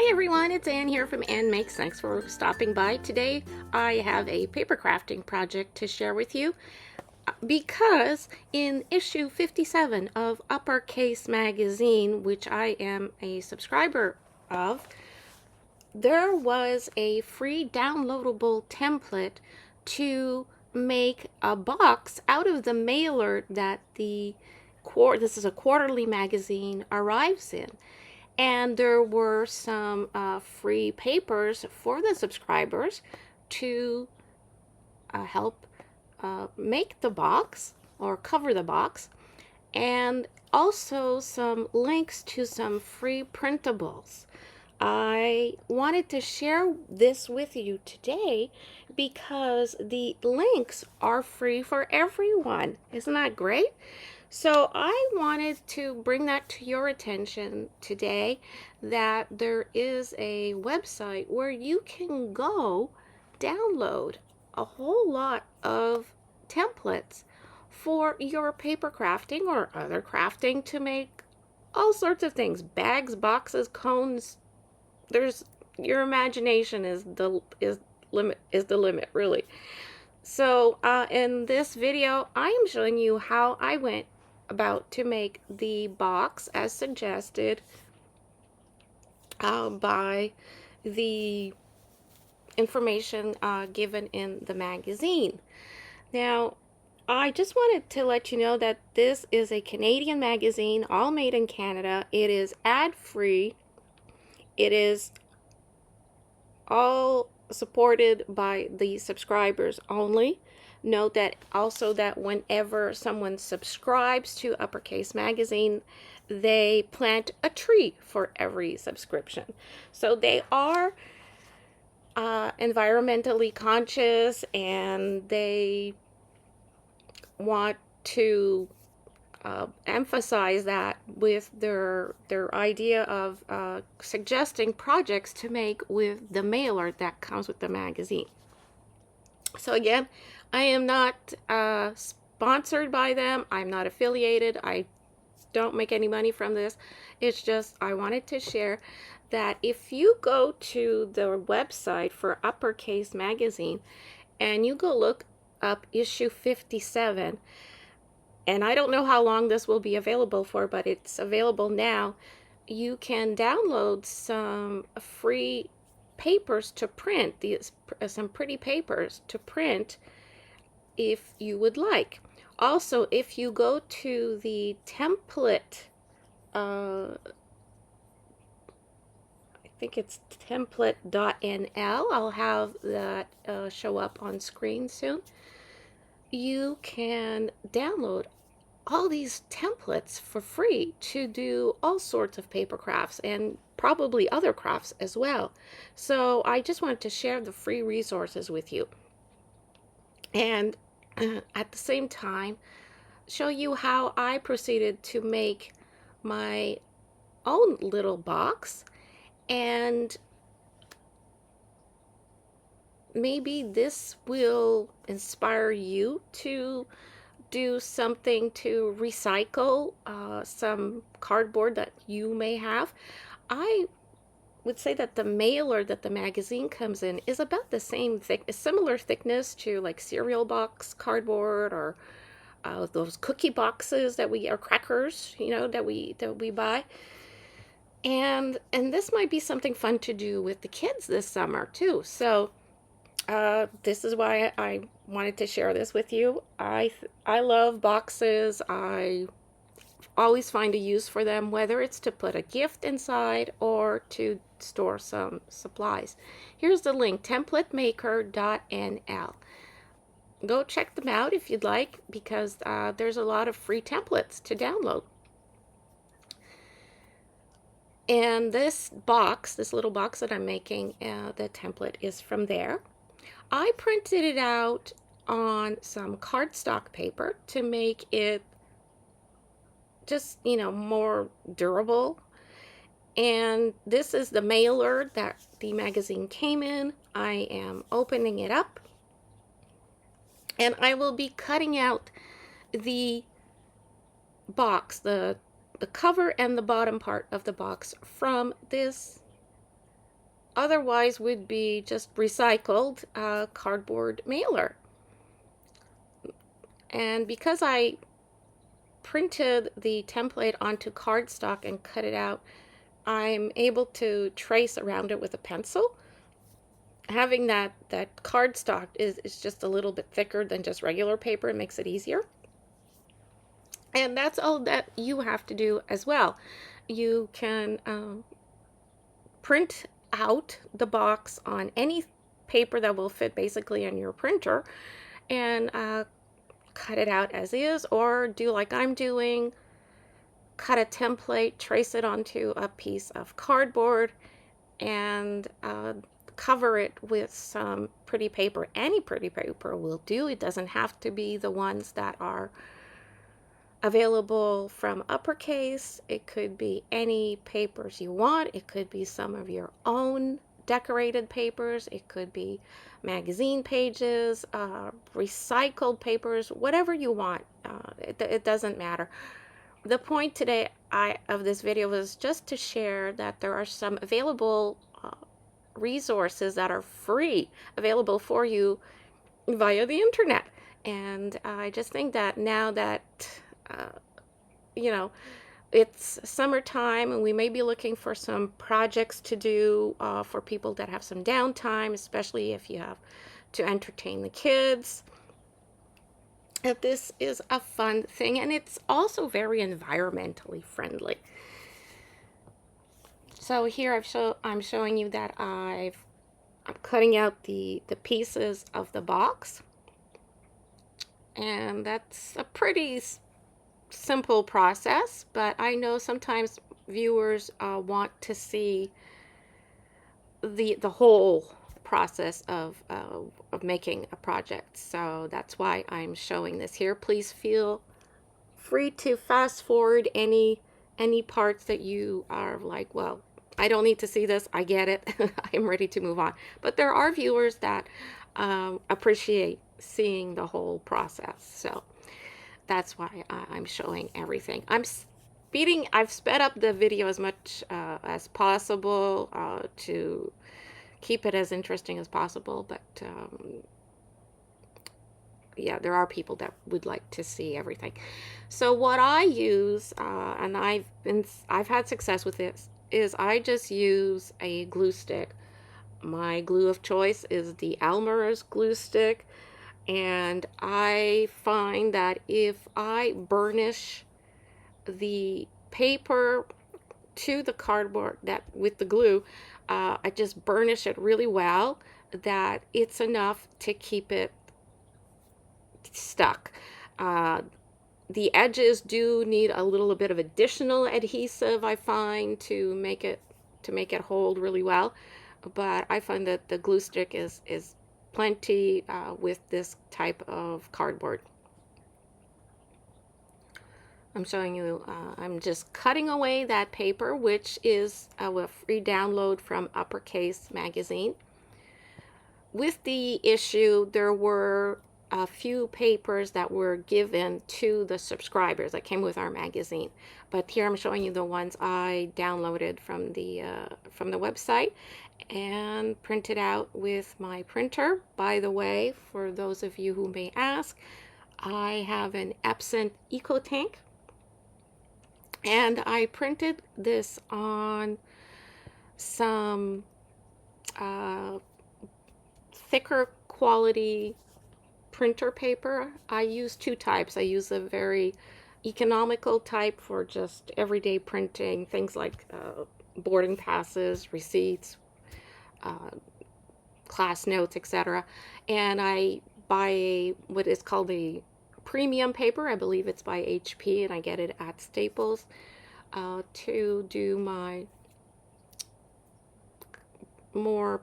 Hi everyone, it's Ann here from AnnMakes. Thanks for stopping by. Today I have a paper crafting project to share with you because in issue 57 of Uppercase magazine, which I am a subscriber of, there was a free downloadable template to make a box out of the mailer that this is a quarterly magazine, arrives in. And there were some free papers for the subscribers to help make the box or cover the box, and also some links to some free printables. I wanted to share this with you today because the links are free for everyone. Isn't that great? So I wanted to bring that to your attention today, that there is a website where you can go download a whole lot of templates for your paper crafting or other crafting to make all sorts of things. Bags, boxes, cones. Your imagination is the limit, really. So in this video, I am showing you how I went about to make the box as suggested by the information given in the magazine. Now, I just wanted to let you know that this is a Canadian magazine, all made in Canada. It is ad-free. It is all supported by the subscribers only. Note that also that whenever someone subscribes to Uppercase magazine, they plant a tree for every subscription. So they are environmentally conscious, and they want to emphasize that with their idea of suggesting projects to make with the mailer that comes with the magazine. So again, I am not sponsored by them. I'm not affiliated. I don't make any money from this. It's just I wanted to share that if you go to the website for Uppercase magazine and you go look up issue 57, and I don't know how long this will be available for, but it's available now, you can download some free papers to print, some pretty papers to print if you would like. Also, if you go to the template, I think it's template.nl, I'll have that show up on screen soon. You can download all these templates for free to do all sorts of paper crafts and probably other crafts as well. So I just wanted to share the free resources with you, and at the same time show you how I proceeded to make my own little box, and maybe this will inspire you to do something to recycle some cardboard that you may have. I would say that the mailer that the magazine comes in is about the same similar thickness to like cereal box cardboard, or those cookie boxes that or crackers, that we buy. And this might be something fun to do with the kids this summer too. So this is why I wanted to share this with you. I love boxes. I always find a use for them, whether it's to put a gift inside or to store some supplies. Here's the link, templatemaker.nl. Go check them out if you'd like, because there's a lot of free templates to download. And this little box that I'm making, the template is from there. I printed it out on some cardstock paper to make it just, more durable. And this is the mailer that the magazine came in. I am opening it up, and I will be cutting out the box, the cover and the bottom part of the box from this otherwise would be just recycled cardboard mailer. And because I printed the template onto cardstock and cut it out, I'm able to trace around it with a pencil. Having that cardstock is just a little bit thicker than just regular paper. It makes it easier. And that's all that you have to do as well. You can print out the box on any paper that will fit basically in your printer, and cut it out as is, or do like I'm doing, cut a template, trace it onto a piece of cardboard, and cover it with some pretty paper. Any pretty paper will do. It doesn't have to be the ones that are available from Uppercase. It could be any papers you want. It could be some of your own decorated papers. It could be magazine pages, recycled papers, whatever you want. It doesn't matter. The point today of this video was just to share that there are some available resources that are free, available for you via the internet. And I just think that now that you know, it's summertime and we may be looking for some projects to do for people that have some downtime, especially if you have to entertain the kids. If this is a fun thing, and it's also very environmentally friendly. So here I'm showing you that I'm cutting out the pieces of the box, and that's a pretty simple process, but I know sometimes viewers want to see the whole process of making a project. So that's why I'm showing this here. Please feel free to fast forward any parts that you are like, well, I don't need to see this, I get it. I'm ready to move on. But there are viewers that appreciate seeing the whole process, so that's why I'm showing everything. I've sped up the video as much as possible to keep it as interesting as possible, but yeah, there are people that would like to see everything. So what I use, and I've had success with this, is I just use a glue stick. My glue of choice is the Elmer's glue stick, and I find that if I burnish the paper to the cardboard with the glue, I just burnish it really well, that it's enough to keep it stuck. The edges do need a little bit of additional adhesive, I find, to make it hold really well, but I find that the glue stick is plenty with this type of cardboard. I'm showing you, I'm just cutting away that paper, which is a free download from Uppercase magazine. With the issue, there were a few papers that were given to the subscribers that came with our magazine, but here I'm showing you the ones I downloaded from the website and printed out with my printer. By the way, for those of you who may ask, I have an Epson EcoTank, and I printed this on some thicker quality printer paper. I use two types. I use a very economical type for just everyday printing, things like boarding passes, receipts, class notes, etc. And I buy what is called a premium paper. I believe it's by HP, and I get it at Staples to do my more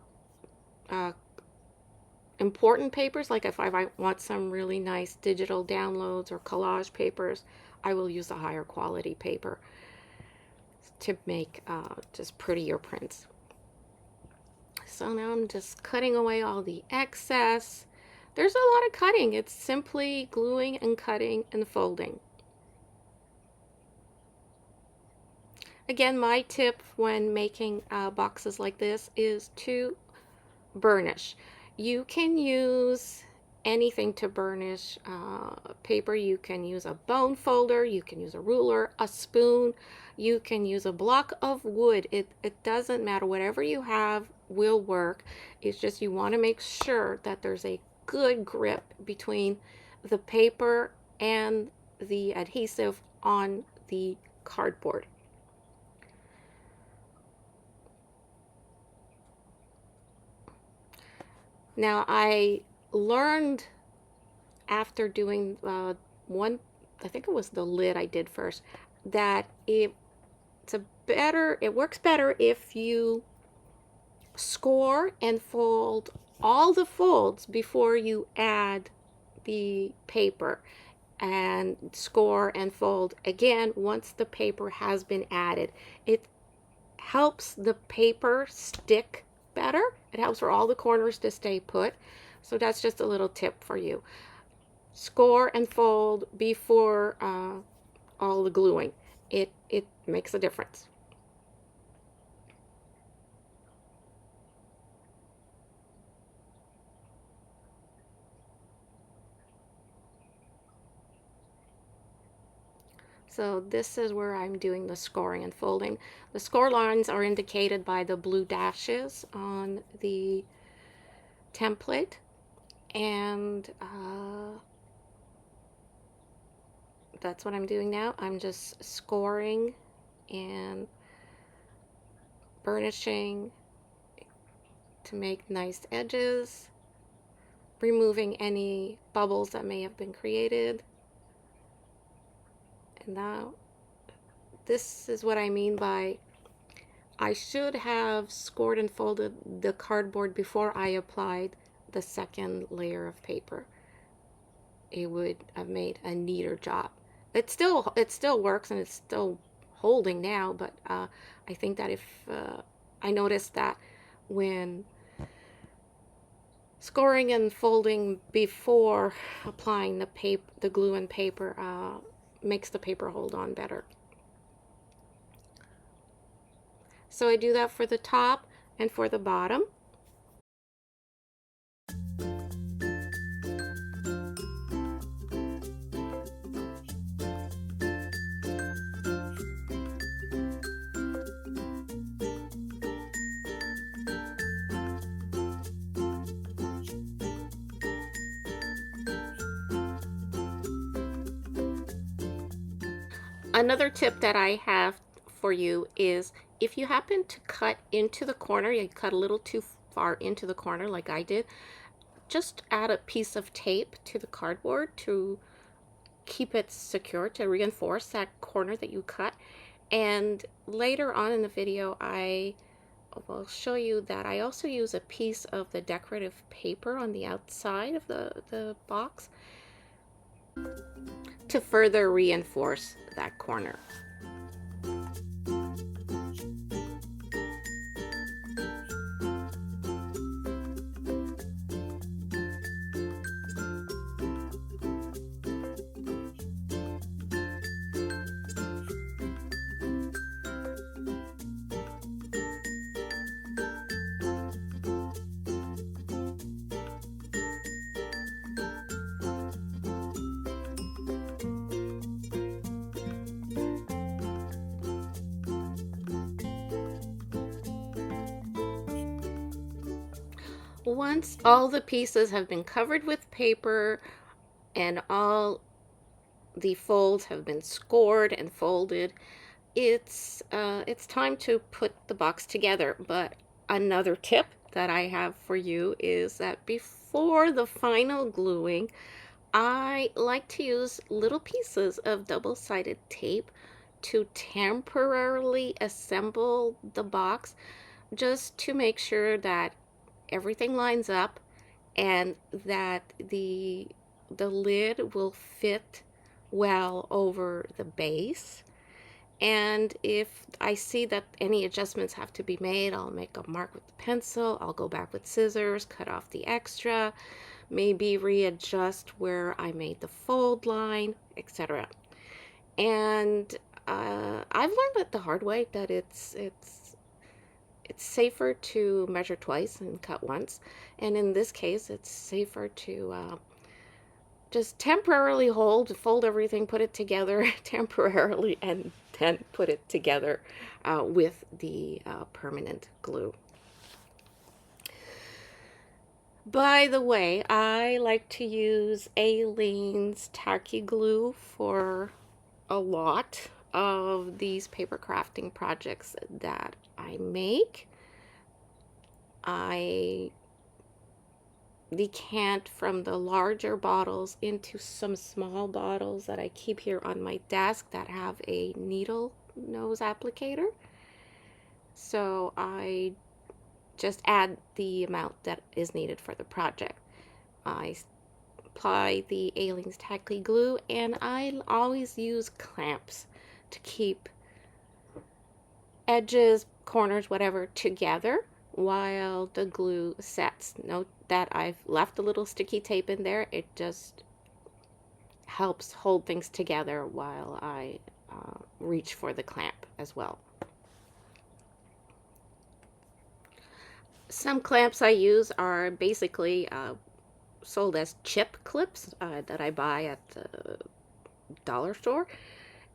important papers. Like if I want some really nice digital downloads or collage papers, I will use a higher quality paper to make just prettier prints. So now I'm just cutting away all the excess. There's a lot of cutting. It's simply gluing and cutting and folding. Again, my tip when making boxes like this is to burnish. You can use anything to burnish paper. You can use a bone folder, you can use a ruler, a spoon, you can use a block of wood. It doesn't matter. Whatever you have will work. It's just you want to make sure that there's a good grip between the paper and the adhesive on the cardboard. Now, I learned after doing one, I think it was the lid I did first, that it works better if you score and fold all the folds before you add the paper, and score and fold again once the paper has been added. It helps the paper stick better. It helps for all the corners to stay put. So that's just a little tip for you. Score and fold before all the gluing. It makes a difference. So this is where I'm doing the scoring and folding. The score lines are indicated by the blue dashes on the template, and that's what I'm doing now. I'm just scoring and burnishing to make nice edges, removing any bubbles that may have been created. And now this is what I mean by I should have scored and folded the cardboard before I applied the second layer of paper. It would have made a neater job. It still works, and it's still holding now, but I think that if I noticed that when scoring and folding before applying the glue and paper makes the paper hold on better. So I do that for the top and for the bottom. Another tip that I have for you is if you happen to cut into the corner, you cut a little too far into the corner like I did, just add a piece of tape to the cardboard to keep it secure, to reinforce that corner that you cut. And later on in the video, I will show you that I also use a piece of the decorative paper on the outside of the box to further reinforce that corner. Once all the pieces have been covered with paper and all the folds have been scored and folded, it's time to put the box together. But another tip that I have for you is that before the final gluing, I like to use little pieces of double-sided tape to temporarily assemble the box, just to make sure that everything lines up and that the lid will fit well over the base. And if I see that any adjustments have to be made, I'll make a mark with the pencil, I'll go back with scissors, cut off the extra, maybe readjust where I made the fold line, etc. And I've learned it the hard way that it's safer to measure twice and cut once, and in this case, it's safer to just temporarily fold everything, put it together temporarily, and then put it together with the permanent glue. By the way, I like to use Aleene's tacky glue for a lot of these paper crafting projects that I make. I decant from the larger bottles into some small bottles that I keep here on my desk that have a needle nose applicator. So I just add the amount that is needed for the project. I apply the Aleene's tacky glue, and I always use clamps to keep edges, corners, whatever, together while the glue sets. Note that I've left a little sticky tape in there. It just helps hold things together while I reach for the clamp as well. Some clamps I use are basically sold as chip clips that I buy at the dollar store,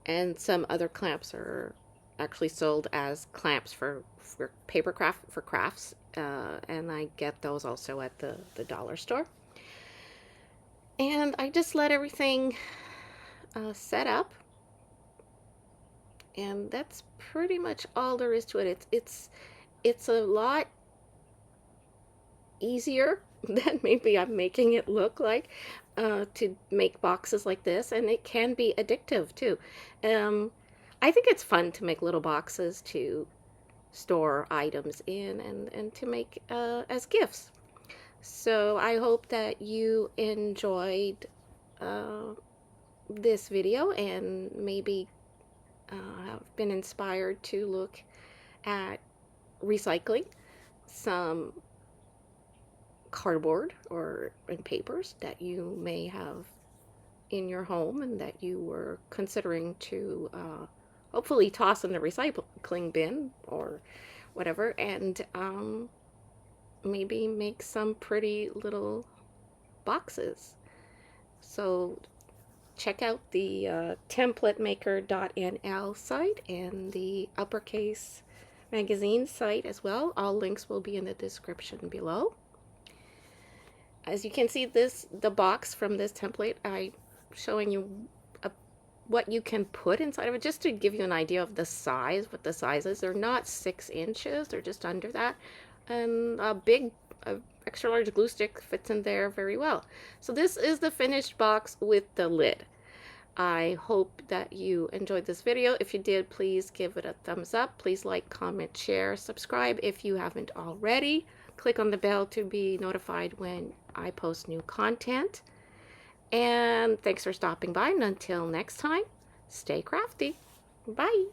and some other clamps are actually sold as clamps for crafts, and I get those also at the dollar store. And I just let everything set up, and that's pretty much all there is to it. It's a lot easier than maybe I'm making it look like to make boxes like this, and it can be addictive too. I think it's fun to make little boxes to store items in and to make as gifts. So I hope that you enjoyed this video and maybe have been inspired to look at recycling some cardboard or papers that you may have in your home and that you were considering to hopefully toss in the recycling bin or whatever, and maybe make some pretty little boxes. So check out the templatemaker.nl site and the Uppercase magazine site as well. All links will be in the description below. As you can see, the box from this template, I'm showing you what you can put inside of it, just to give you an idea of the size, what the size is. They're not 6 inches, they're just under that. And a extra large glue stick fits in there very well. So this is the finished box with the lid. I hope that you enjoyed this video. If you did, please give it a thumbs up. Please like, comment, share, subscribe if you haven't already. Click on the bell to be notified when I post new content. And thanks for stopping by, and until next time, stay crafty. Bye.